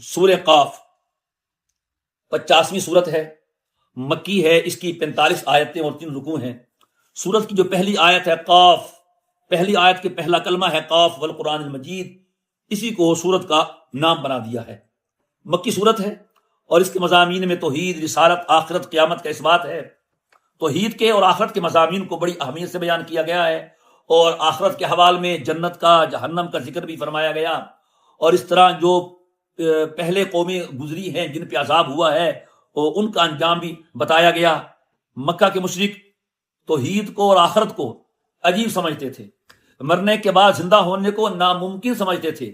سورہ قاف 50ویں صورت ہے، مکی ہے، اس کی 45 آیتیں اور 3 رکوع ہیں۔ سورت کی جو پہلی آیت ہے قاف، پہلی آیت کے پہلا کلمہ ہے قاف والقرآن المجید، اسی کو سورت کا نام بنا دیا ہے۔ مکی صورت ہے اور اس کے مضامین میں توحید، رسالت، آخرت، قیامت کا اثبات ہے۔ توحید کے اور آخرت کے مضامین کو بڑی اہمیت سے بیان کیا گیا ہے، اور آخرت کے حوالے میں جنت کا، جہنم کا ذکر بھی فرمایا گیا، اور اس طرح جو پہلے قومیں گزری ہیں جن پہ عذاب ہوا ہے اور ان کا انجام بھی بتایا گیا۔ مکہ کے مشرک توحید کو اور آخرت کو عجیب سمجھتے تھے، مرنے کے بعد زندہ ہونے کو ناممکن سمجھتے تھے،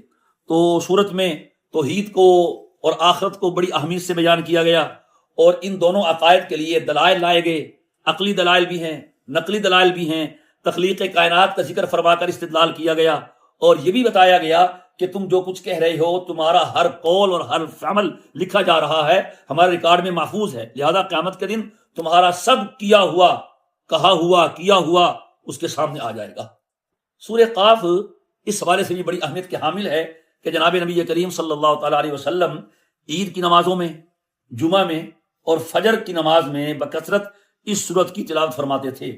تو سورت میں توحید کو اور آخرت کو بڑی اہمیت سے بیان کیا گیا، اور ان دونوں عقائد کے لیے دلائل لائے گئے، عقلی دلائل بھی ہیں، نقلی دلائل بھی ہیں۔ تخلیق کائنات کا ذکر فرما کر استدلال کیا گیا، اور یہ بھی بتایا گیا کہ تم جو کچھ کہہ رہے ہو، تمہارا ہر قول اور ہر عمل لکھا جا رہا ہے، ہمارے ریکارڈ میں محفوظ ہے، لہذا قیامت کے دن تمہارا سب کیا ہوا، کہا ہوا، کیا ہوا اس کے سامنے آ جائے گا۔ سورہ قاف اس حوالے سے بھی بڑی اہمیت کے حامل ہے کہ جناب نبی کریم صلی اللہ تعالی علیہ وسلم عید کی نمازوں میں، جمعہ میں اور فجر کی نماز میں بکثرت اس سورت کی تلاوت فرماتے تھے۔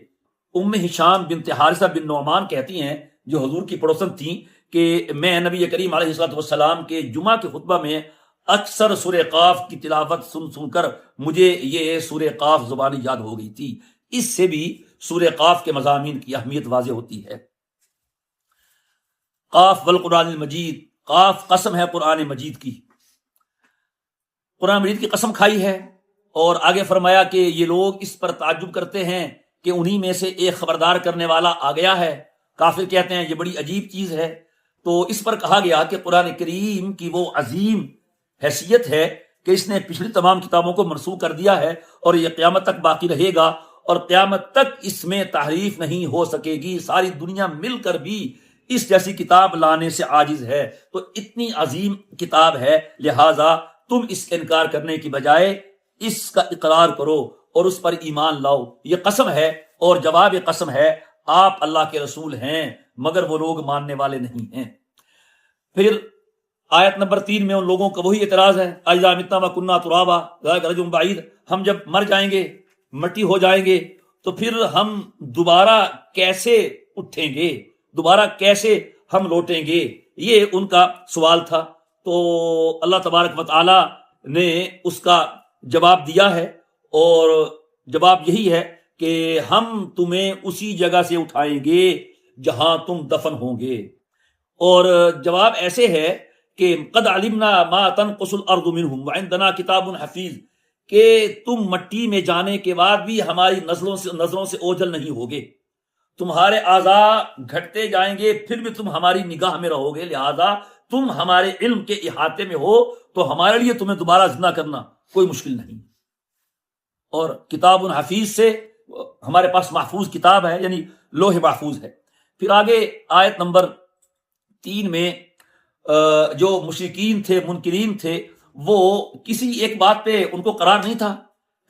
ام ہشام بنت حارثہ بن نعمان کہتی ہیں، جو حضور کی پڑوسن تھیں، کہ میں نبی کریم علیہ السلام کے جمعہ کے خطبہ میں اکثر سورہ قاف کی تلاوت سن کر مجھے یہ سورہ قاف زبانی یاد ہو گئی تھی۔ اس سے بھی سورہ قاف کے مضامین کی اہمیت واضح ہوتی ہے۔ قاف والقرآن المجید، قاف قسم ہے قرآن مجید کی، قرآن مجید کی قسم کھائی ہے، اور آگے فرمایا کہ یہ لوگ اس پر تعجب کرتے ہیں کہ انہی میں سے ایک خبردار کرنے والا آ گیا ہے۔ کافر کہتے ہیں یہ بڑی عجیب چیز ہے، تو اس پر کہا گیا کہ قرآن کریم کی وہ عظیم حیثیت ہے کہ اس نے پچھلی تمام کتابوں کو منسوخ کر دیا ہے، اور یہ قیامت تک باقی رہے گا، اور قیامت تک اس میں تحریف نہیں ہو سکے گی، ساری دنیا مل کر بھی اس جیسی کتاب لانے سے عاجز ہے۔ تو اتنی عظیم کتاب ہے، لہذا تم اس کا انکار کرنے کی بجائے اس کا اقرار کرو اور اس پر ایمان لاؤ۔ یہ قسم ہے، اور جواب قسم ہے آپ اللہ کے رسول ہیں، مگر وہ لوگ ماننے والے نہیں ہیں۔ پھر آیت نمبر 3 میں ان لوگوں کا وہی اعتراض ہے، اذا متنا وکنا ترابا ذلک رجل بعید، ہم جب مر جائیں گے، مٹی ہو جائیں گے، تو پھر ہم دوبارہ کیسے اٹھیں گے، دوبارہ کیسے ہم لوٹیں گے، یہ ان کا سوال تھا۔ تو اللہ تبارک و تعالی نے اس کا جواب دیا ہے، اور جواب یہی ہے کہ ہم تمہیں اسی جگہ سے اٹھائیں گے جہاں تم دفن ہوں گے۔ اور جواب ایسے ہے کہ قد علمنا ما تنقص الارض منهم وعندنا کتاب حفیظ، کہ تم مٹی میں جانے کے بعد بھی ہماری نظروں سے اوجھل نہیں ہوگے، تمہارے اعضاء گھٹتے جائیں گے، پھر بھی تم ہماری نگاہ میں رہو گے، لہذا تم ہمارے علم کے احاطے میں ہو، تو ہمارے لیے تمہیں دوبارہ زندہ کرنا کوئی مشکل نہیں۔ اور کتاب حفیظ سے ہمارے پاس محفوظ کتاب ہے، یعنی لوح محفوظ ہے۔ پھر آگے آیت نمبر 3 میں جو مشرکین تھے، منکرین تھے، وہ کسی ایک بات پہ ان کو قرار نہیں تھا،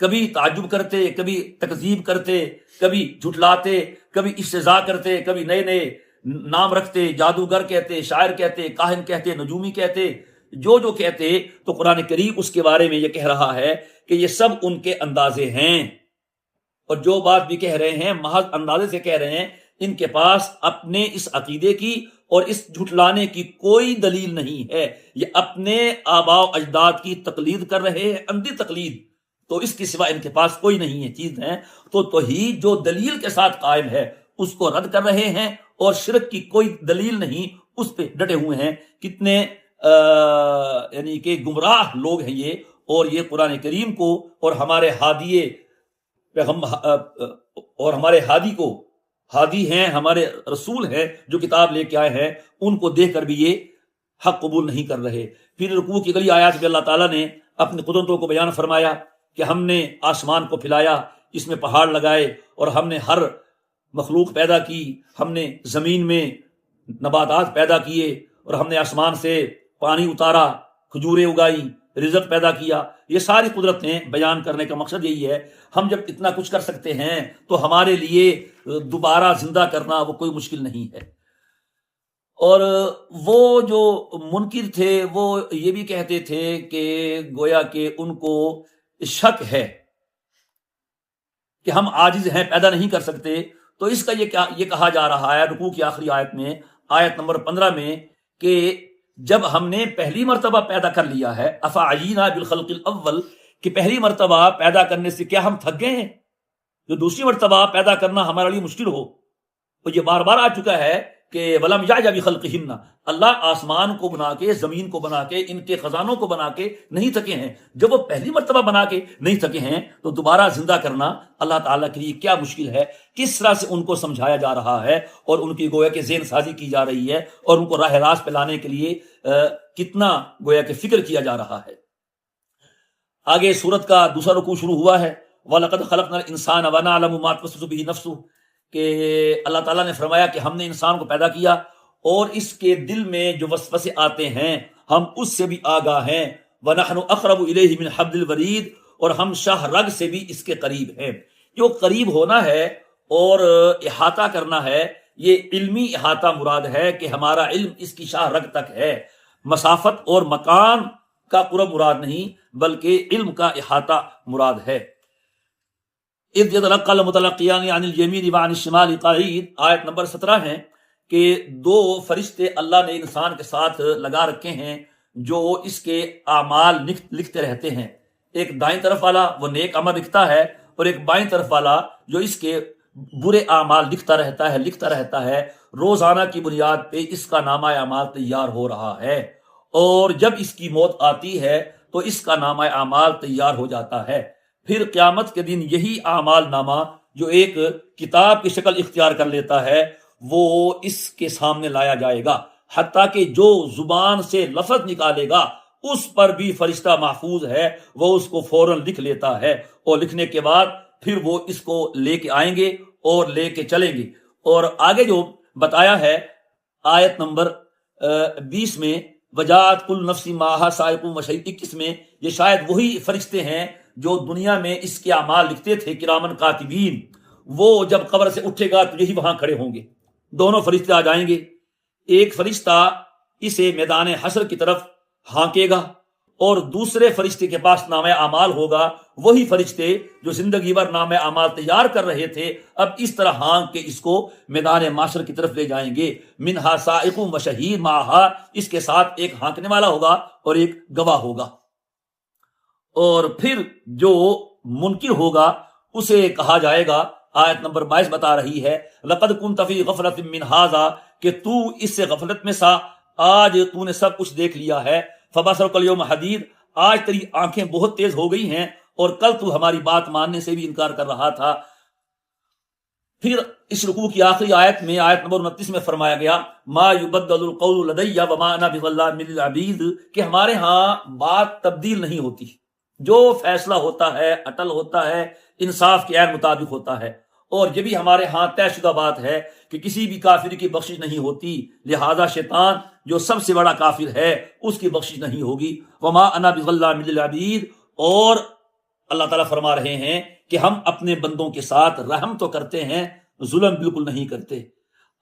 کبھی تعجب کرتے، کبھی تکذیب کرتے، کبھی جھٹلاتے، کبھی استہزاء کرتے، کبھی نئے نئے نام رکھتے، جادوگر کہتے، شاعر کہتے، کاہن کہتے، نجومی کہتے، جو کہتے۔ تو قرآن کریم اس کے بارے میں یہ کہہ رہا ہے کہ یہ سب ان کے اندازے ہیں، اور جو بات بھی کہہ رہے ہیں محض اندازے سے کہہ رہے ہیں، ان کے پاس اپنے اس عقیدے کی اور اس جھٹلانے کی کوئی دلیل نہیں ہے، یہ اپنے آباء و اجداد کی تقلید کر رہے ہیں، اندھی تقلید، تو اس کی سوا ان کے پاس کوئی نہیں ہے چیز ہے۔ تو توحید جو دلیل کے ساتھ قائم ہے اس کو رد کر رہے ہیں، اور شرک کی کوئی دلیل نہیں اس پہ ڈٹے ہوئے ہیں۔ کتنے یعنی کہ گمراہ لوگ ہیں یہ، اور یہ قرآن کریم کو اور ہمارے ہادی کو، ہادی ہیں، ہمارے رسول ہیں جو کتاب لے کے آئے ہیں، ان کو دیکھ کر بھی یہ حق قبول نہیں کر رہے۔ پھر رکوع کی اگلی آیات میں اللہ تعالیٰ نے اپنی قدرتوں کو بیان فرمایا کہ ہم نے آسمان کو پھیلایا، اس میں پہاڑ لگائے، اور ہم نے ہر مخلوق پیدا کی، ہم نے زمین میں نباتات پیدا کیے، اور ہم نے آسمان سے پانی اتارا، کھجوریں اگائی، رزق پیدا کیا۔ یہ ساری قدرتیں بیان کرنے کا مقصد یہی ہے، ہم جب اتنا کچھ کر سکتے ہیں تو ہمارے لیے دوبارہ زندہ کرنا وہ کوئی مشکل نہیں ہے۔ اور وہ جو منکر تھے وہ یہ بھی کہتے تھے کہ گویا کہ ان کو شک ہے کہ ہم عاجز ہیں، پیدا نہیں کر سکتے. تو اس کا یہ کہا جا رہا ہے رکوع کی آخری آیت میں، آیت نمبر 15 میں، کہ جب ہم نے پہلی مرتبہ پیدا کر لیا ہے، افعینا بالخلق الاول، کہ پہلی مرتبہ پیدا کرنے سے کیا ہم تھک گئے ہیں جو دوسری مرتبہ پیدا کرنا ہمارے لیے مشکل ہو. تو یہ بار بار آ چکا ہے کہ ولم یعج بخلقہن، اللہ آسمان کو بنا کے، زمین کو بنا کے، ان کے خزانوں کو بنا کے نہیں تھکے ہیں. جب وہ پہلی مرتبہ بنا کے نہیں تھکے ہیں تو دوبارہ زندہ کرنا اللہ تعالیٰ کے لیے کیا مشکل ہے. کس طرح سے ان کو سمجھایا جا رہا ہے اور ان کی گویا کہ ذہن سازی کی جا رہی ہے اور ان کو راہ راست پہ لانے کے لیے کتنا گویا کہ فکر کیا جا رہا ہے. آگے سورت کا دوسرا رکوع شروع ہوا ہے، وَلَقَدْ خَلَقْنَا الْإِنسَانَ وَنَعْلَمُ مَا تُوَسْوِسُ بِهِ نَفْسُهُ، کہ اللہ تعالیٰ نے فرمایا کہ ہم نے انسان کو پیدا کیا اور اس کے دل میں جو وسوسے آتے ہیں ہم اس سے بھی آگاہ ہیں. وَنَحْنُ أَقْرَبُ إِلَيْهِ مِنْ حَبْلِ الْوَرِيدِ، اور ہم شاہ رگ سے بھی اس کے قریب ہیں. جو قریب ہونا ہے اور احاطہ کرنا ہے، یہ علمی احاطہ مراد ہے کہ ہمارا علم اس کی شاہ رگ تک ہے. مسافت اور مکان کا قرب مراد نہیں بلکہ علم کا احاطہ مراد ہے. اذ يتلقى المتلقيان عن اليمين وعن الشمال قعيد، آیت نمبر 17 ہے کہ دو فرشتے اللہ نے انسان کے ساتھ لگا رکھے ہیں جو اس کے اعمال لکھتے رہتے ہیں. ایک دائیں طرف والا وہ نیک عمل لکھتا ہے اور ایک بائیں طرف والا جو اس کے برے اعمال لکھتا رہتا ہے. روزانہ کی بنیاد پہ اس کا نامہ اعمال تیار ہو رہا ہے اور جب اس کی موت آتی ہے تو اس کا نامہ اعمال تیار ہو جاتا ہے. پھر قیامت کے دن یہی اعمال نامہ جو ایک کتاب کی شکل اختیار کر لیتا ہے وہ اس کے سامنے لایا جائے گا، حتیٰ کہ جو زبان سے لفظ نکالے گا اس پر بھی فرشتہ محفوظ ہے، وہ اس کو فوراً لکھ لیتا ہے اور لکھنے کے بعد پھر وہ اس کو لے کے آئیں گے اور لے کے چلیں گے. اور آگے جو بتایا ہے آیت نمبر 20 میں، وجاءت کل نفس معہا سائق و شہید، 21 میں، یہ شاید وہی فرشتے ہیں جو دنیا میں اس کے اعمال لکھتے تھے، کرامن کاتبین. وہ جب قبر سے اٹھے گا تو یہی وہاں کھڑے ہوں گے، دونوں فرشتے آ جائیں گے. ایک فرشتہ اسے میدان حشر کی طرف ہانکے گا اور دوسرے فرشتے کے پاس نامہ اعمال ہوگا. وہی فرشتے جو زندگی بھر نامہ اعمال تیار کر رہے تھے اب اس طرح ہانک کے اس کو میدان معاشر کی طرف لے جائیں گے. منہا سائق و شہید معہا، اس کے ساتھ ایک ہانکنے والا ہوگا اور ایک گواہ ہوگا. اور پھر جو منکر ہوگا اسے کہا جائے گا، آیت نمبر 22 بتا رہی ہے، لقد كنت في غفلة من هذا، کہ تو اس سے غفلت میں سا، آج تو نے سب کچھ دیکھ لیا ہے. فبصرك اليوم حدید، آج تیری آنکھیں بہت تیز ہو گئی ہیں اور کل تو ہماری بات ماننے سے بھی انکار کر رہا تھا. پھر اس رکوع کی آخری آیت میں، آیت نمبر 29 میں فرمایا گیا، ما يبدل القول لدي وما انا بظلام للعبید، کہ ہمارے ہاں بات تبدیل نہیں ہوتی، جو فیصلہ ہوتا ہے اٹل ہوتا ہے، انصاف کے عین مطابق ہوتا ہے. اور یہ بھی ہمارے ہاں طے شدہ بات ہے کہ کسی بھی کافر کی بخشش نہیں ہوتی، لہذا شیطان جو سب سے بڑا کافر ہے اس کی بخشش نہیں ہوگی. وما انا بظلام للعبید، اور اللہ تعالیٰ فرما رہے ہیں کہ ہم اپنے بندوں کے ساتھ رحم تو کرتے ہیں، ظلم بالکل نہیں کرتے.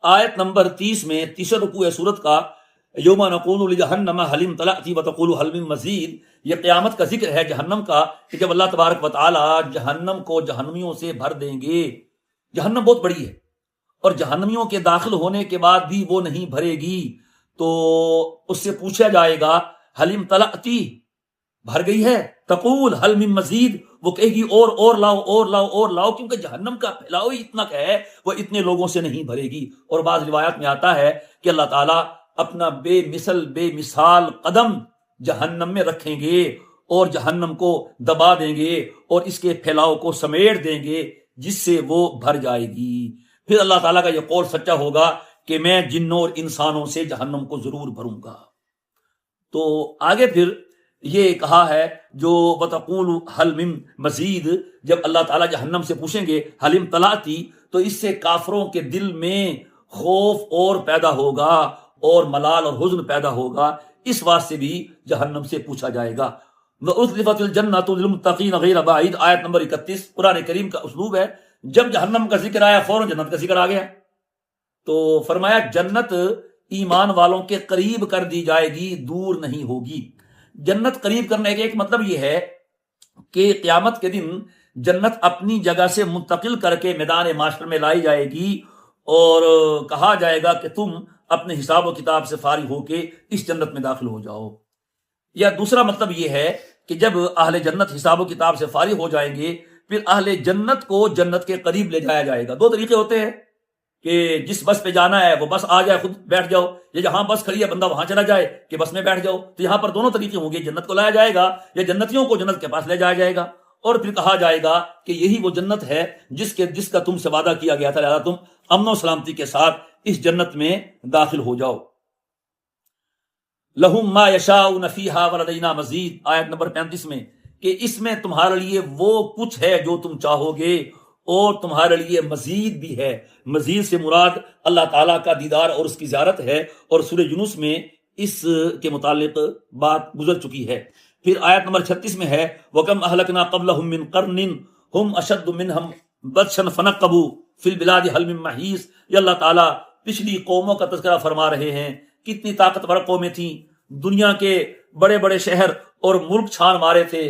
آیت نمبر 30 میں، تیسرا رکوع ہے سورت کا، یوم نقول لجہنم حل امتلأت وتقول حل من مزید، یہ قیامت کا ذکر ہے جہنم کا، کہ جب اللہ تبارک و تعالی جہنم کو جہنمیوں سے بھر دیں گے. جہنم بہت بڑی ہے اور جہنمیوں کے داخل ہونے کے بعد بھی وہ نہیں بھرے گی تو اس سے پوچھا جائے گا حل امتلأتی، بھر گئی ہے؟ تقول حل من مزید، وہ کہے گی اور لاؤ اور لاؤ اور لاؤ، کیونکہ جہنم کا پھیلاؤ ہی اتنا ہے، وہ اتنے لوگوں سے نہیں بھرے گی. اور بعض روایات میں آتا ہے کہ اللہ تعالیٰ اپنا بے مثال قدم جہنم میں رکھیں گے اور جہنم کو دبا دیں گے اور اس کے پھیلاؤ کو سمیٹ دیں گے جس سے وہ بھر جائے گی. پھر اللہ تعالیٰ کا یہ قول سچا ہوگا کہ میں جنوں اور انسانوں سے جہنم کو ضرور بھروں گا. تو آگے پھر یہ کہا ہے جو بتقول حل من مزید، جب اللہ تعالیٰ جہنم سے پوچھیں گے حل امتلأتی، تو اس سے کافروں کے دل میں خوف اور پیدا ہوگا اور ملال اور حزن پیدا ہوگا. اس واسطے بھی جہنم سے پوچھا جائے گا. وَأُزْلِفَتِ الْجَنَّةُ لِلْمُتَّقِينَ غَيْرَ بَعِيدٍ، آیت نمبر 31. قرآن کریم کا اسلوب ہے، جب جہنم کا ذکر آیا فوراً جنت کا ذکر آ گیا. تو فرمایا جنت ایمان والوں کے قریب کر دی جائے گی، دور نہیں ہوگی۔ جنت قریب کرنے کا ایک مطلب یہ ہے کہ قیامت کے دن جنت اپنی جگہ سے منتقل کر کے میدان معاشر میں لائی جائے گی اور کہا جائے گا کہ تم اپنے حساب و کتاب سے فارغ ہو کے اس جنت میں داخل ہو جاؤ۔ یا دوسرا مطلب یہ ہے کہ جب اہل جنت حساب و کتاب سے فارغ ہو جائیں گے، پھر اہل جنت کو جنت کے قریب لے جایا جائے گا۔ دو طریقے ہوتے ہیں کہ جس بس پہ جانا ہے وہ بس آ جائے خود بیٹھ جاؤ، یا جہاں بس کھڑی ہے بندہ وہاں چلا جائے کہ بس میں بیٹھ جاؤ۔ تو یہاں پر دونوں طریقے ہوں گے، جنت کو لایا جائے گا یا جنتیوں کو جنت کے پاس لے جایا جائے گا، اور پھر کہا جائے گا کہ یہی وہ جنت ہے جس کا تم سے وعدہ کیا گیا تھا، لہذا تم امن و سلامتی کے ساتھ اس جنت میں داخل ہو جاؤ۔ لہم ما یشاؤون فیہا ولدینا مزید، آیت نمبر 35 میں، کہ اس میں تمہارے لیے وہ کچھ ہے جو تم چاہو گے اور تمہارے لیے مزید بھی ہے۔ مزید سے مراد اللہ تعالیٰ کا دیدار اور اس کی زیارت ہے، اور سورہ یونس میں اس کے متعلق بات گزر چکی ہے۔ پھر آیت نمبر 36 میں ہے وَكَمْ أَهْلَكْنَا قَبْلَهُمْ مِنْ قَرْنٍ هُمْ أَشَدُّ مِنْهُمْ بَطْشًا فَنَقَّبُوا فِي الْبِلَادِ هَلْ مِن مَّحِيصٍ۔ یہ اللہ تعالیٰ پچھلی قوموں کا تذکرہ فرما رہے ہیں، کتنی طاقتور قومیں تھیں، دنیا کے بڑے بڑے شہر اور ملک چھان مارے تھے،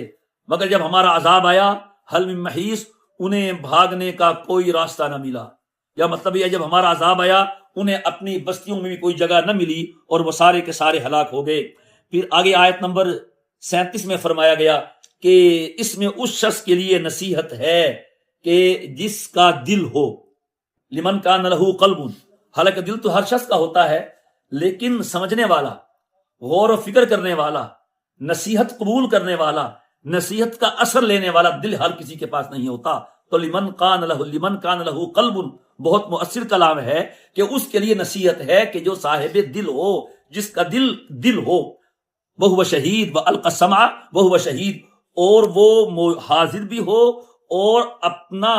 مگر جب ہمارا عذاب آیا حل من محیص، انہیں بھاگنے کا کوئی راستہ نہ ملا۔ یا مطلب یہ جب ہمارا عذاب آیا انہیں اپنی بستیوں میں بھی کوئی جگہ نہ ملی اور وہ سارے کے سارے ہلاک ہو گئے۔ پھر آگے آیت نمبر 37 میں فرمایا گیا کہ اس میں اس شخص کے لیے نصیحت ہے کہ جس کا دل ہو، لمن کان لہ قلب، حالانکہ دل تو ہر شخص کا ہوتا ہے، لیکن سمجھنے والا، غور و فکر کرنے والا، نصیحت قبول کرنے والا، نصیحت کا اثر لینے والا دل ہر کسی کے پاس نہیں ہوتا۔ تو لمن کان لہ قلب بہت مؤثر کلام ہے کہ اس کے لیے نصیحت ہے کہ جو صاحب دل ہو، جس کا دل ہو، وہو شہید والقی السمع وہو شہید، اور وہ حاضر بھی ہو اور اپنا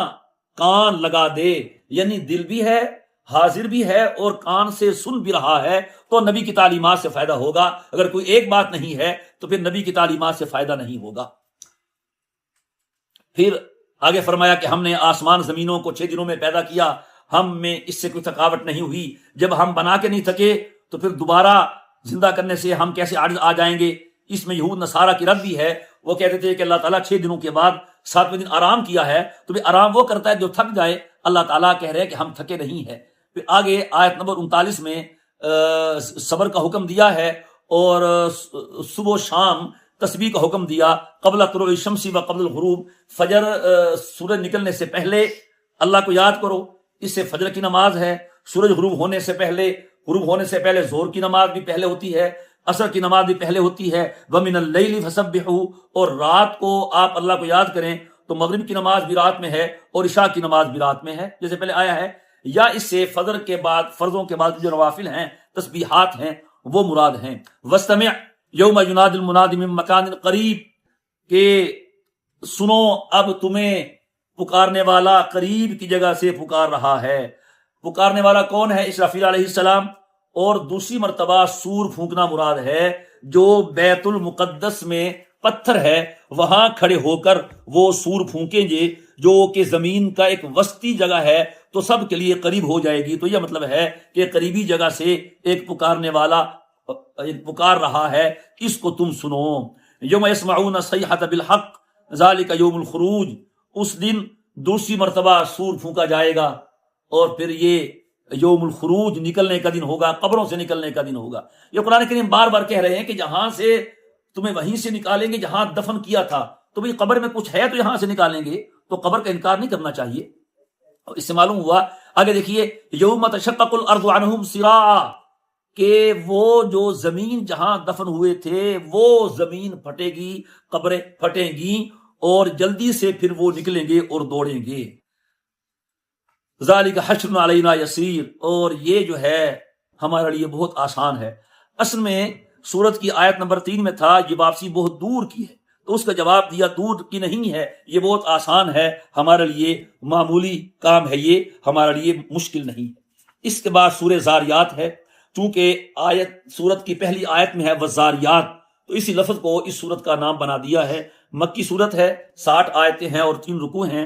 کان لگا دے، یعنی دل بھی ہے، حاضر بھی ہے اور کان سے سن بھی رہا ہے، تو نبی کی تعلیمات سے فائدہ ہوگا۔ اگر کوئی ایک بات نہیں ہے تو پھر نبی کی تعلیمات سے فائدہ نہیں ہوگا۔ پھر آگے فرمایا کہ ہم نے آسمان زمینوں کو 6 دنوں میں پیدا کیا، ہم میں اس سے کوئی تھکاوٹ نہیں ہوئی۔ جب ہم بنا کے نہیں تھکے تو پھر دوبارہ زندہ کرنے سے ہم کیسے عاجز آ جائیں گے؟ اس میں یہود نصارہ کی رد بھی ہے، وہ کہتے تھے کہ اللہ تعالیٰ 6 دنوں کے بعد 7ویں دن آرام کیا ہے، تو بھی آرام وہ کرتا ہے جو تھک جائے۔ اللہ تعالیٰ کہہ رہے ہیں کہ ہم تھکے نہیں ہیں۔ پھر آگے آیت نمبر 39 میں صبر کا حکم دیا ہے، اور صبح و شام تسبیح کا حکم دیا، قبل طلوع الشمس و قبل الغروب، فجر سورج نکلنے سے پہلے اللہ کو یاد کرو، اس سے فجر کی نماز ہے۔ سورج غروب ہونے سے پہلے ظہر کی نماز بھی پہلے ہوتی ہے، عصر کی نماز بھی پہلے ہوتی ہے۔ وَمِنَ اللَّيْلِ فَسَبِّحُوا، اور رات کو آپ اللہ کو یاد کریں، تو مغرب کی نماز بھی رات میں ہے اور عشاء کی نماز بھی رات میں ہے، جیسے پہلے آیا ہے۔ یا اس سے فجر کے بعد، فرضوں کے بعد جو نوافل ہیں، تسبیحات ہیں، وہ مراد ہیں۔ وَاسْتَمِعْ یوم ینادی المنادی من مکان قریب، کہ سنو اب تمہیں پکارنے والا قریب کی جگہ سے پکار رہا ہے۔ پکارنے والا کون ہے؟ اسرافیل علیہ السلام۔ اور دوسری مرتبہ سور پھونکنا مراد ہے، جو بیت المقدس میں پتھر ہے وہاں کھڑے ہو کر وہ سور پھونکیں گے، جو کہ زمین کا ایک وسطی جگہ ہے تو سب کے لیے قریب ہو جائے گی۔ تو یہ مطلب ہے کہ قریبی جگہ سے ایک پکارنے والا پکار رہا ہے، اس کو تم سنو۔ یوم یسمعون الصیحۃ بالحق ذالک یوم الخروج، اس دن دوسری مرتبہ سور پھونکا جائے گا، اور پھر یہ یوم الخروج نکلنے کا دن ہوگا، قبروں سے نکلنے کا دن ہوگا۔ یہ قرآن کریم بار بار کہہ رہے ہیں کہ جہاں سے تمہیں وہیں سے نکالیں گے جہاں دفن کیا تھا، تو بھئی قبر میں کچھ ہے تو یہاں سے نکالیں گے، تو قبر کا انکار نہیں کرنا چاہیے۔ اور اس سے معلوم ہوا، آگے دیکھیے، یوم تشقق الارض عنہم سراعا، کہ وہ جو زمین جہاں دفن ہوئے تھے وہ زمین پھٹے گی، قبریں پھٹیں گی، اور جلدی سے پھر وہ نکلیں گے اور دوڑیں گے۔ ذالک حشر علینا یسیر، اور یہ جو ہے ہمارے لیے بہت آسان ہے۔ اصل میں سورت کی آیت نمبر 3 میں تھا یہ واپسی بہت دور کی ہے، تو اس کا جواب دیا دور کی نہیں ہے، یہ بہت آسان ہے، ہمارے لیے معمولی کام ہے، یہ ہمارے لیے مشکل نہیں ہے۔ اس کے بعد سورہ زاریات ہے، چونکہ سورت کی پہلی آیت میں ہے والزاریات، تو اسی لفظ کو اس سورت کا نام بنا دیا ہے۔ مکی سورت ہے، 60 آیتیں ہیں اور 3 رکوع ہیں۔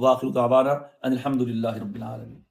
واخر دعوانا ان الحمد للہ رب العالمین.